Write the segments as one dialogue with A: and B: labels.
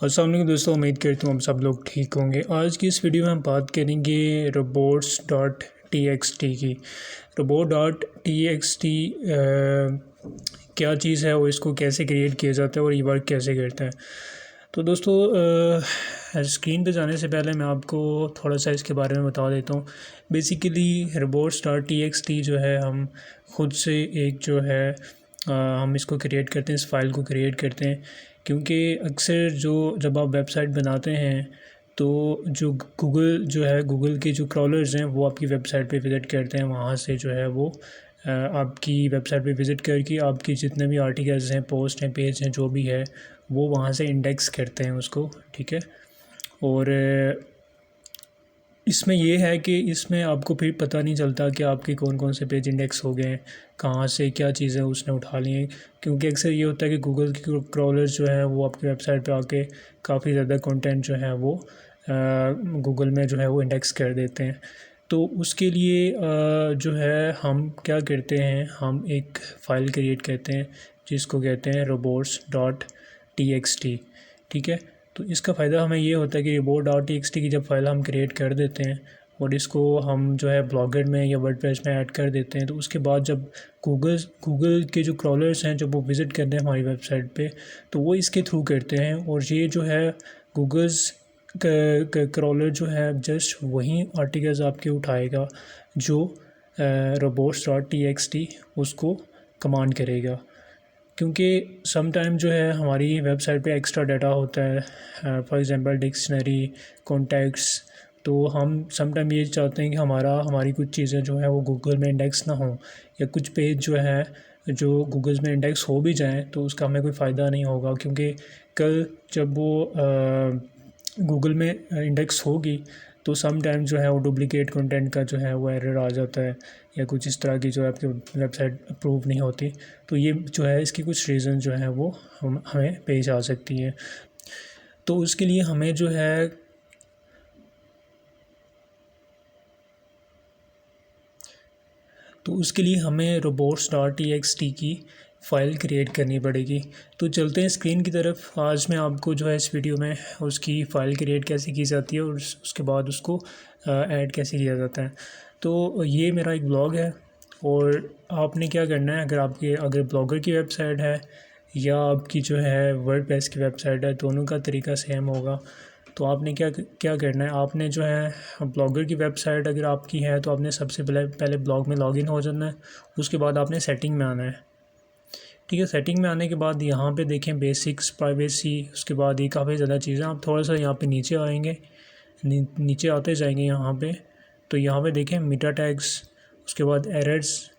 A: अस्सलाम वालेकुम दोस्तों, उम्मीद करता हूँ आप सब लोग ठीक होंगे। आज की इस वीडियो में हम बात करेंगे robots dot T X T की। Robot dot T X T क्या चीज़ है और इसको कैसे क्रिएट किया जाता है और ये वर्क कैसे करता है। तो दोस्तों स्क्रीन पे जाने से पहले मैं आपको थोड़ा सा इसके बारे में बता देता हूँ। Basically robots dot T X T जो है हम खुद से एक जो है हम इसको क्रिएट करते हैं, इस फाइल को क्रिएट करते हैं। क्योंकि अक्सर जब आप वेबसाइट बनाते हैं तो जो गूगल के जो क्रॉलर्स हैं वो आपकी वेबसाइट पे विज़िट करते हैं। वहाँ से जो है वो आपकी वेबसाइट पे विज़िट करके आपकी जितने भी आर्टिकल्स हैं, पोस्ट हैं, पेज हैं, जो भी है वो वहाँ से इंडेक्स करते हैं उसको, ठीक है। और इसमें ये है कि इसमें आपको फिर पता नहीं चलता कि आपके कौन कौन से पेज इंडेक्स हो गए हैं, कहाँ से क्या चीज़ें उसने उठा ली हैं। क्योंकि अक्सर ये होता है कि गूगल की क्रॉलर्स जो है वो आपकी वेबसाइट पे आके काफ़ी ज़्यादा कंटेंट जो है वो गूगल में जो है वो इंडेक्स कर देते हैं। तो उसके लिए जो है हम क्या करते हैं, हम एक फ़ाइल क्रिएट करते हैं जिसको कहते हैं robots dot T X T, ठीक है। तो इसका फ़ायदा हमें ये होता है कि robot dot T X T की जब फाइल हम क्रिएट कर देते हैं और इसको हम जो है ब्लॉगर में या वर्डप्रेस में ऐड कर देते हैं, तो उसके बाद जब गूगल के जो क्रॉलर्स हैं जब वो विज़िट करते हैं हमारी वेबसाइट पे, तो वो इसके थ्रू करते हैं। और ये जो है गूगल्स क्रॉलर जो है जस्ट वही आर्टिकल्स आपके उठाएगा जो robots dot T X T उसको कमांड करेगा। क्योंकि सम टाइम जो है हमारी वेबसाइट पे एक्स्ट्रा डाटा होता है, फॉर एग्ज़ाम्पल डिक्शनरी, कॉन्टैक्ट्स। तो हम सम टाइम ये चाहते हैं कि हमारी कुछ चीज़ें जो है वो गूगल में इंडेक्स ना हो, या कुछ पेज जो है जो गूगल में इंडेक्स हो भी जाएँ तो उसका हमें कोई फ़ायदा नहीं होगा। क्योंकि कल जब वो गूगल में इंडेक्स होगी तो सम टाइम जो है वो डुप्लिकेट कंटेंट का जो है वो एरर आ जाता है, या कुछ इस तरह की जो है आपकी वेबसाइट अप्रूव नहीं होती। तो ये जो है इसकी कुछ रीज़न जो है वो हमें पेश आ सकती है। तो उसके लिए हमें जो है robots dot T X T की फ़ाइल क्रिएट करनी पड़ेगी। तो चलते हैं स्क्रीन की तरफ। आज मैं आपको जो है इस वीडियो में उसकी फ़ाइल क्रिएट कैसे की जाती है और उसके बाद उसको ऐड कैसे किया जाता है। तो ये मेरा एक ब्लॉग है और आपने क्या करना है, अगर ब्लॉगर की वेबसाइट है या आपकी जो है वर्डप्रेस की वेबसाइट है, दोनों का तरीका सेम होगा। तो आपने क्या क्या करना है, आपने जो है ब्लॉगर की वेबसाइट अगर आपकी है तो आपने सबसे पहले ब्लॉग में लॉगिन हो जाना है। उसके बाद आपने सेटिंग में आना है, ठीक है। सेटिंग में आने के बाद यहाँ पे देखें बेसिक्स, प्राइवेसी, उसके बाद ये काफ़ी ज़्यादा चीज़ें। आप थोड़ा सा यहाँ पे नीचे आएंगे, नीचे आते जाएंगे यहाँ पे, तो यहाँ पे देखें मीटा टैग्स, उसके बाद एरर्स,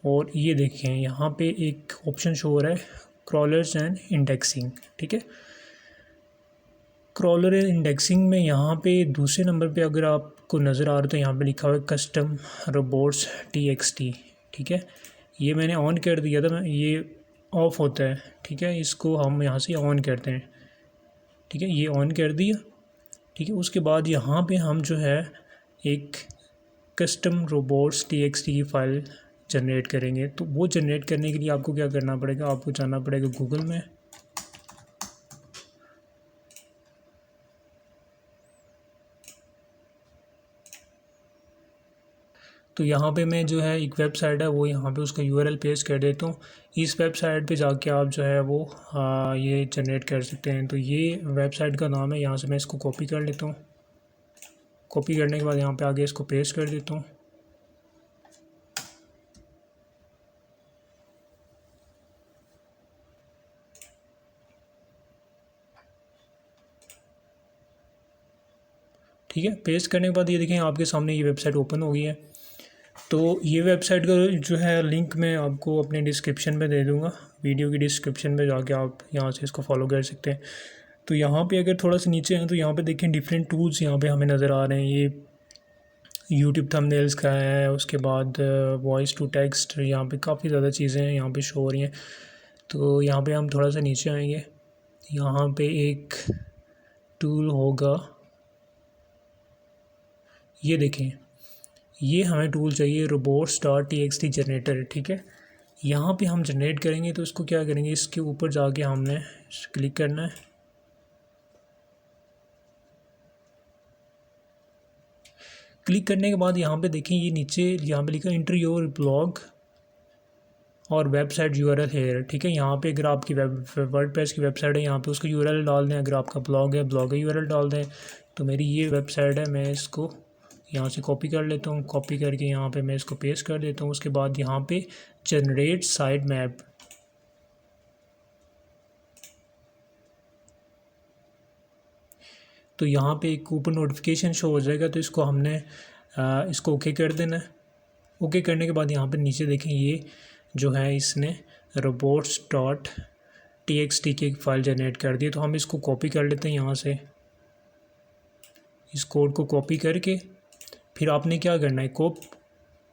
A: और ये देखें यहाँ पे एक ऑप्शन शो हो रहा है क्रॉलर्स एंड इंडेक्सिंग, ठीक है। क्रॉलर एंड इंडेक्सिंग में यहाँ पे दूसरे नंबर पे अगर आपको नज़र आ रहा है तो यहाँ पे लिखा हुआ है custom robots T X T, ठीक है। ये मैंने ऑन कर दिया था, ये ऑफ़ होता है, ठीक है। इसको हम यहाँ से ऑन करते हैं, ठीक है। ये ऑन कर दिया, ठीक है। उसके बाद यहाँ पे हम जो है एक custom robots T X T की फ़ाइल जनरेट करेंगे। तो वो जनरेट करने के लिए आपको क्या करना पड़ेगा, आपको जाना पड़ेगा गूगल में। तो यहाँ पे मैं जो है एक वेबसाइट है वो यहाँ पे उसका यूआरएल पेस्ट कर देता हूँ। इस वेबसाइट पे जाके आप जो है वो ये जनरेट कर सकते हैं। तो ये वेबसाइट का नाम है, यहाँ से मैं इसको कॉपी कर लेता हूँ। कॉपी करने के बाद यहाँ पे आगे इसको पेस्ट कर देता हूँ। ठीक है, पेस्ट करने के बाद ये देखें आपके सामने ये वेबसाइट ओपन हो गई है। तो ये वेबसाइट का जो है लिंक मैं आपको अपने डिस्क्रिप्शन में दे दूँगा, वीडियो की डिस्क्रिप्शन में जाके आप यहाँ से इसको फॉलो कर सकते हैं। तो यहाँ पे अगर थोड़ा सा नीचे हैं तो यहाँ पे देखें डिफरेंट टूल्स यहाँ पे हमें नज़र आ रहे हैं। ये यूट्यूब थंबनेल्स का है, उसके बाद वॉइस टू टेक्स्ट, यहाँ पे काफ़ी ज़्यादा चीज़ें हैं यहाँ पे शो हो रही हैं। तो यहाँ पे हम थोड़ा सा नीचे आएंगे, यहाँ पे एक टूल होगा, ये देखें, ये हमें टूल चाहिए robots dot T X T generator, ठीक है। यहाँ पे हम जनरेट करेंगे तो इसको क्या करेंगे, इसके ऊपर जाके हमने क्लिक करना है। क्लिक करने के बाद यहाँ पे देखें ये नीचे यहाँ पे लिखा इंटर योर ब्लॉग और वेबसाइट यूआरएल हेयर, ठीक है। यहाँ पे अगर आपकी वर्डप्रेस की वेबसाइट है, यहाँ पे उसका यूआरएल डाल दें। अगर आपका ब्लॉग है, ब्लॉग का यूआरएल डाल दें। तो मेरी ये वेबसाइट है, मैं इसको यहाँ से कॉपी कर लेता हूँ। कॉपी करके यहाँ पे मैं इसको पेस्ट कर देता हूँ। उसके बाद यहाँ पे जनरेट साइट मैप, तो यहाँ पे एक ऊपर नोटिफिकेशन शो हो जाएगा, तो इसको हमने इसको ओके कर देना है। ओके करने के बाद यहाँ पे नीचे देखें ये जो है इसने robots.txt की एक फ़ाइल जनरेट कर दी। तो हम इसको कॉपी कर लेते हैं यहाँ से, इस कोड को कॉपी करके फिर आपने क्या करना है,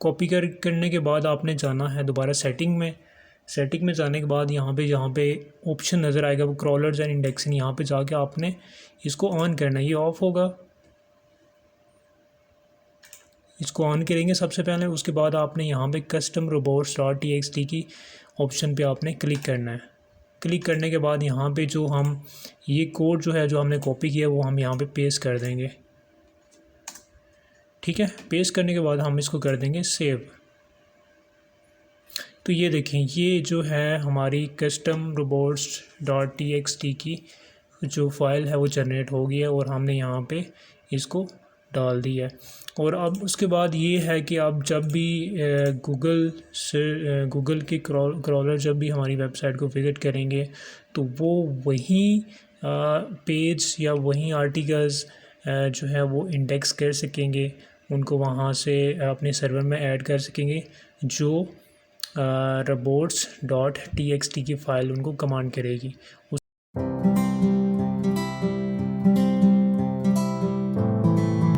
A: कॉपी करने के बाद आपने जाना है दोबारा सेटिंग में। सेटिंग में जाने के बाद यहाँ पे ऑप्शन नज़र आएगा वो क्रॉलर्स एंड इंडेक्सिंग, यहाँ पे जाके आपने इसको ऑन करना है। ये ऑफ होगा, इसको ऑन करेंगे सबसे पहले। उसके बाद आपने यहाँ पे कस्टम robots.txt की ऑप्शन पे आपने क्लिक करना है। क्लिक करने के बाद यहाँ पे जो हम ये कोड जो है जो हमने कॉपी किया वो हम यहाँ पे पेस्ट कर देंगे, ठीक है। पेस्ट करने के बाद हम इसको कर देंगे सेव। तो ये देखें ये जो है हमारी कस्टम robots.txt की जो फ़ाइल है वो जनरेट हो गई है और हमने यहाँ पे इसको डाल दिया है। और अब उसके बाद ये है कि आप जब भी गूगल के क्रॉलर जब भी हमारी वेबसाइट को विजिट करेंगे तो वो वही पेज या वही आर्टिकल्स जो है वो इंडेक्स कर सकेंगे, उनको वहाँ से अपने सर्वर में ऐड कर सकेंगे जो robots.txt की फ़ाइल उनको कमांड करेगी।